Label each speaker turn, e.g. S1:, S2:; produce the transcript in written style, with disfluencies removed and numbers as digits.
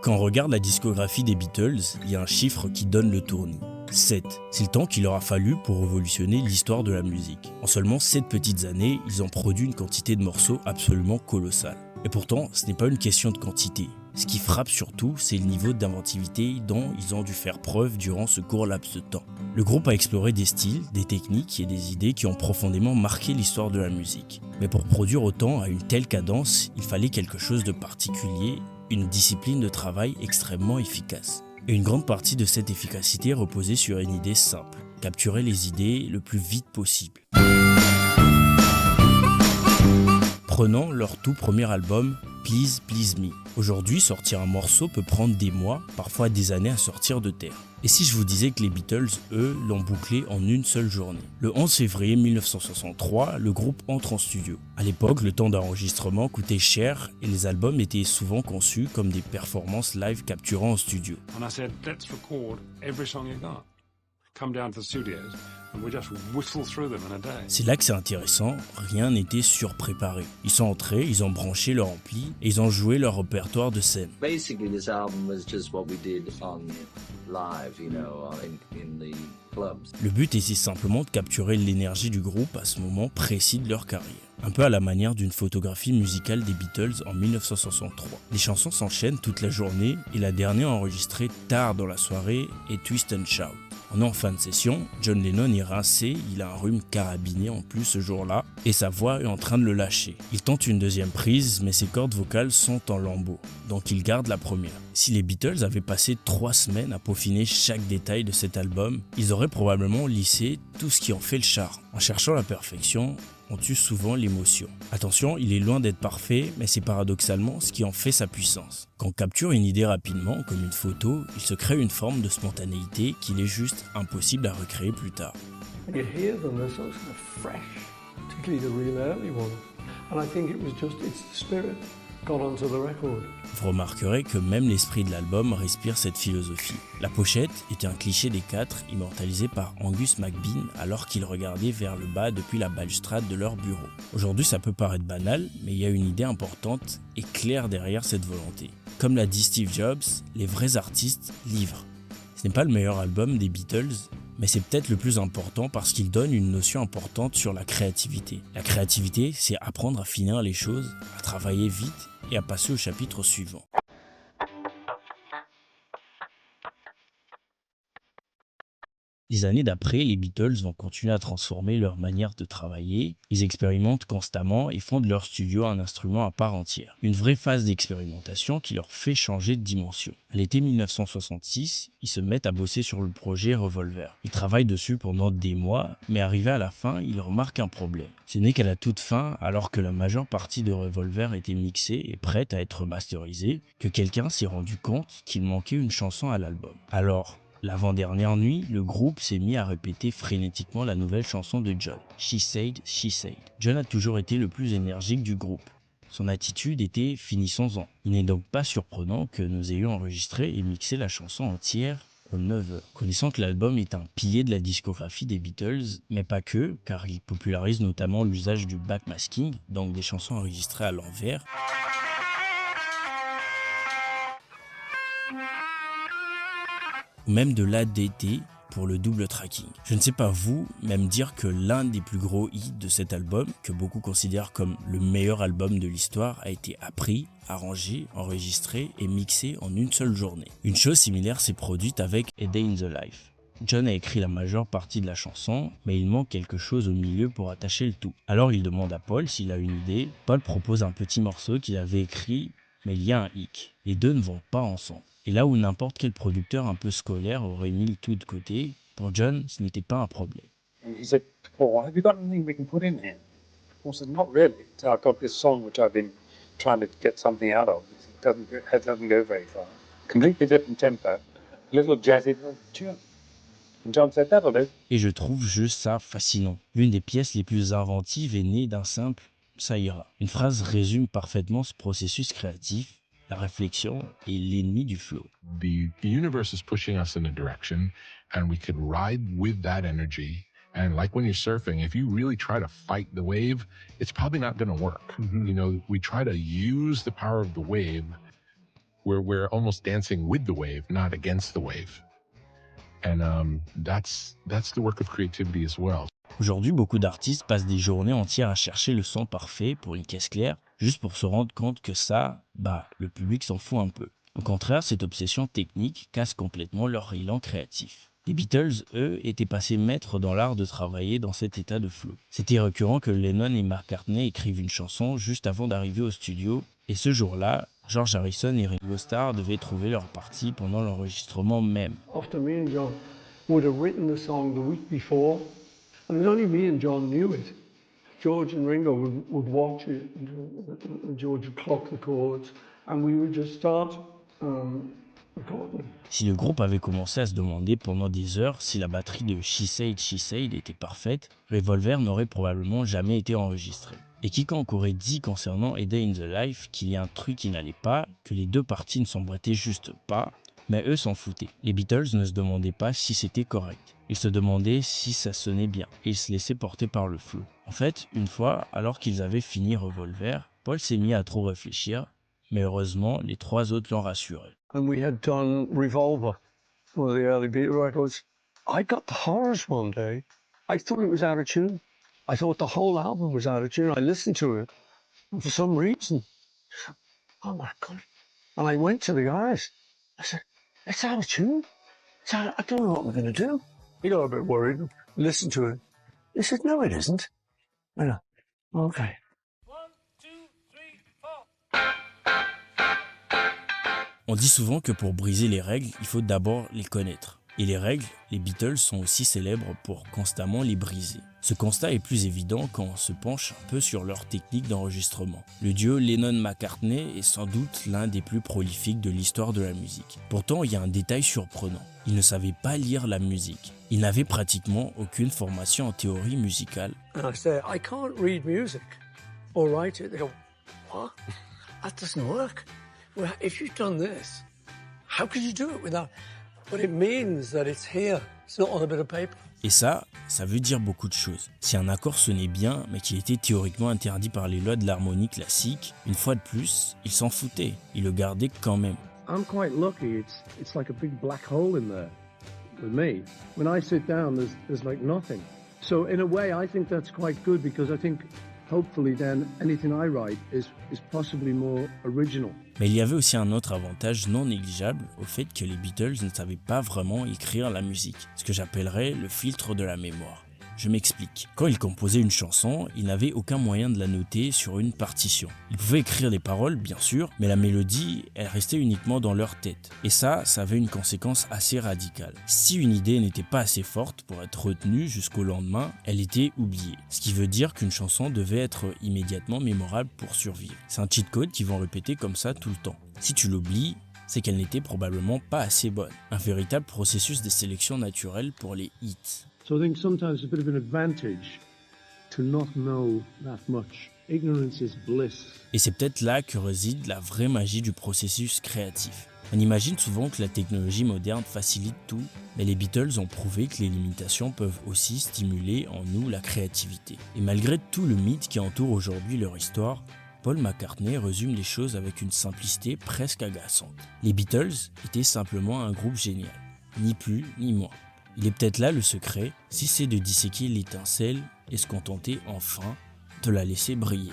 S1: Quand on regarde la discographie des Beatles, il y a un chiffre qui donne le tournis. 7. C'est le temps qu'il leur a fallu pour révolutionner l'histoire de la musique. En seulement 7 petites années, ils ont produit une quantité de morceaux absolument colossale. Et pourtant, ce n'est pas une question de quantité. Ce qui frappe surtout, c'est le niveau d'inventivité dont ils ont dû faire preuve durant ce court laps de temps. Le groupe a exploré des styles, des techniques et des idées qui ont profondément marqué l'histoire de la musique. Mais pour produire autant à une telle cadence, il fallait quelque chose de particulier, une discipline de travail extrêmement efficace. Et une grande partie de cette efficacité reposait sur une idée simple, capturer les idées le plus vite possible. Prenons leur tout premier album, Please Please Me. Aujourd'hui, sortir un morceau peut prendre des mois, parfois des années à sortir de terre. Et si je vous disais que les Beatles, eux, l'ont bouclé en une seule journée? Le 11 février 1963, le groupe entre en studio. À l'époque, le temps d'enregistrement coûtait cher et les albums étaient souvent conçus comme des performances live capturant en studio.
S2: And I said, let's record every song you got. Come down to the studios and we just whistle through them in a day.
S1: C'est là que c'est intéressant, rien n'était surpréparé. Ils sont entrés, ils ont branché leur ampli et ils ont joué leur répertoire de scène.
S3: Basically, this album was just what we did on live, you know, in the clubs.
S1: Le but était simplement de capturer l'énergie du groupe à ce moment précis de leur carrière. Un peu à la manière d'une photographie musicale des Beatles en 1963. Les chansons s'enchaînent toute la journée et la dernière enregistrée tard dans la soirée est Twist and Shout. On est en fin de session, John Lennon est rincé, il a un rhume carabiné en plus ce jour-là, et sa voix est en train de le lâcher. Il tente une deuxième prise, mais ses cordes vocales sont en lambeaux, donc il garde la première. Si les Beatles avaient passé 3 semaines à peaufiner chaque détail de cet album, ils auraient probablement lissé tout ce qui en fait le charme. En cherchant la perfection, on tue souvent l'émotion. Attention, il est loin d'être parfait, mais c'est paradoxalement ce qui en fait sa puissance. Quand on capture une idée rapidement, comme une photo, il se crée une forme de spontanéité qu'il est juste impossible à recréer plus tard.
S4: When you hear them, they're so sort of fresh, particularly the real early ones. And I think it's the spirit got onto the record.
S1: Vous remarquerez que même l'esprit de l'album respire cette philosophie. La pochette était un cliché des 4 immortalisé par Angus MacBean alors qu'ils regardaient vers le bas depuis la balustrade de leur bureau. Aujourd'hui ça peut paraître banal, mais il y a une idée importante et claire derrière cette volonté. Comme l'a dit Steve Jobs, les vrais artistes livrent. Ce n'est pas le meilleur album des Beatles, mais c'est peut-être le plus important parce qu'il donne une notion importante sur la créativité. La créativité, c'est apprendre à finir les choses, à travailler vite et à passer au chapitre suivant. Les années d'après, les Beatles vont continuer à transformer leur manière de travailler. Ils expérimentent constamment et font de leur studio un instrument à part entière. Une vraie phase d'expérimentation qui leur fait changer de dimension. À l'été 1966, ils se mettent à bosser sur le projet Revolver. Ils travaillent dessus pendant des mois, mais arrivé à la fin, ils remarquent un problème. Ce n'est qu'à la toute fin, alors que la majeure partie de Revolver était mixée et prête à être masterisée, que quelqu'un s'est rendu compte qu'il manquait une chanson à l'album. Alors, l'avant-dernière nuit, le groupe s'est mis à répéter frénétiquement la nouvelle chanson de John, She Said, She Said. John a toujours été le plus énergique du groupe. Son attitude était « finissons-en ». Il n'est donc pas surprenant que nous ayons enregistré et mixé la chanson entière en 9 heures. Connaissant que l'album est un pilier de la discographie des Beatles, mais pas que, car il popularise notamment l'usage du backmasking, donc des chansons enregistrées à l'envers, ou même de l'ADT pour le double tracking. Je ne sais pas vous, même dire que l'un des plus gros hits de cet album, que beaucoup considèrent comme le meilleur album de l'histoire, a été appris, arrangé, enregistré et mixé en une seule journée. Une chose similaire s'est produite avec A Day in the Life. John a écrit la majeure partie de la chanson, mais il manque quelque chose au milieu pour attacher le tout. Alors il demande à Paul s'il a une idée. Paul propose un petit morceau qu'il avait écrit, mais il y a un hic. Les deux ne vont pas ensemble. Et là où n'importe quel producteur un peu scolaire aurait mis le tout de côté, pour John, ce n'était pas un problème.
S2: He said, Paul, have you got anything we can put in here? Paul said, not really. So I've got this song which I've been trying to get something out of. It doesn't go very far. Completely different tempo, a little jazzy tune. And John said, that'll do.
S1: Et je trouve juste ça fascinant. L'une des pièces les plus inventives est née d'un simple « ça ira ». Une phrase résume parfaitement ce processus créatif. La réflexion est l'ennemi du flow.
S5: The universe is pushing us in a direction, and we could ride with that energy. And like when you're surfing, if you really try to fight the wave, it's probably not going to work. You know, we try to use the power of the wave we're almost dancing with the wave, not against the wave. And that's the work of creativity as well.
S1: Aujourd'hui, beaucoup d'artistes passent des journées entières à chercher le son parfait pour une caisse claire, juste pour se rendre compte que ça, le public s'en fout un peu. Au contraire, cette obsession technique casse complètement leur élan créatif. Les Beatles, eux, étaient passés maîtres dans l'art de travailler dans cet état de flow. C'était récurrent que Lennon et McCartney écrivent une chanson juste avant d'arriver au studio, et ce jour-là, George Harrison et Ringo Starr devaient trouver leur partie pendant l'enregistrement même.
S4: Often me and John would have written the song the week before, and it was only me and John knew it. George and Ringo would watch it, and George would clock the chords, and we would just start recording.
S1: Si le groupe avait commencé à se demander pendant des heures si la batterie de She Said était parfaite, Revolver n'aurait probablement jamais été enregistré. Et quiconque aurait dit concernant A Day in the Life qu'il y a un truc qui n'allait pas, que les deux parties ne s'emboîtaient juste pas, mais eux s'en foutaient. Les Beatles ne se demandaient pas si c'était correct. Ils se demandaient si ça sonnait bien, et ils se laissaient porter par le flow. En fait, une fois, alors qu'ils avaient fini Revolver, Paul s'est mis à trop réfléchir, mais heureusement, les trois autres l'ont rassuré.
S4: And we had done Revolver, one of the early Beatles records. I got the horrors one day. I thought it was out of tune. I thought the whole album was out of tune. I listened to it, and for some reason, oh my God. And I went to the guys. I said, it's out of tune. I don't know what we're going to do. He got a bit worried, listened to it. He said, no, it isn't. I know, okay.
S1: On dit souvent que pour briser les règles, il faut d'abord les connaître. Et les règles, les Beatles sont aussi célèbres pour constamment les briser. Ce constat est plus évident quand on se penche un peu sur leur technique d'enregistrement. Le duo Lennon-McCartney est sans doute l'un des plus prolifiques de l'histoire de la musique. Pourtant, il y a un détail surprenant. Ils ne savaient pas lire la musique. Ils n'avaient pratiquement aucune formation en théorie musicale.
S4: And I say, I can't read music or write it. They go, what? That doesn't work. Well, if you've done this, how could you do it without... But it means that it's here. It's not on a bit of paper.
S1: Et ça veut dire beaucoup de choses. Si un accord sonnait bien, mais qui était théoriquement interdit par les lois de l'harmonie classique, une fois de plus, ils s'en foutaient. Ils le gardaient quand même.
S6: I'm quite lucky. It's like a big black hole in there with me. When I sit down, there's like nothing. So in a way, I think that's quite good because I think hopefully then anything I write is possibly more original.
S1: Mais il y avait aussi un autre avantage non négligeable au fait que les Beatles ne savaient pas vraiment écrire la musique, ce que j'appellerais le filtre de la mémoire. Je m'explique. Quand ils composaient une chanson, ils n'avaient aucun moyen de la noter sur une partition. Ils pouvaient écrire les paroles, bien sûr, mais la mélodie, elle restait uniquement dans leur tête. Et ça avait une conséquence assez radicale. Si une idée n'était pas assez forte pour être retenue jusqu'au lendemain, elle était oubliée. Ce qui veut dire qu'une chanson devait être immédiatement mémorable pour survivre. C'est un cheat code qu'ils vont répéter comme ça tout le temps. Si tu l'oublies, c'est qu'elle n'était probablement pas assez bonne. Un véritable processus de sélection naturelle pour les hits.
S6: So I think sometimes it's a bit of an advantage to not know that much. Ignorance is bliss.
S1: Et c'est peut-être là que réside la vraie magie du processus créatif. On imagine souvent que la technologie moderne facilite tout, mais les Beatles ont prouvé que les limitations peuvent aussi stimuler en nous la créativité. Et malgré tout le mythe qui entoure aujourd'hui leur histoire, Paul McCartney résume les choses avec une simplicité presque agaçante. Les Beatles étaient simplement un groupe génial, ni plus ni moins. Il est peut-être là le secret, si c'est de disséquer l'étincelle et se contenter enfin de la laisser briller.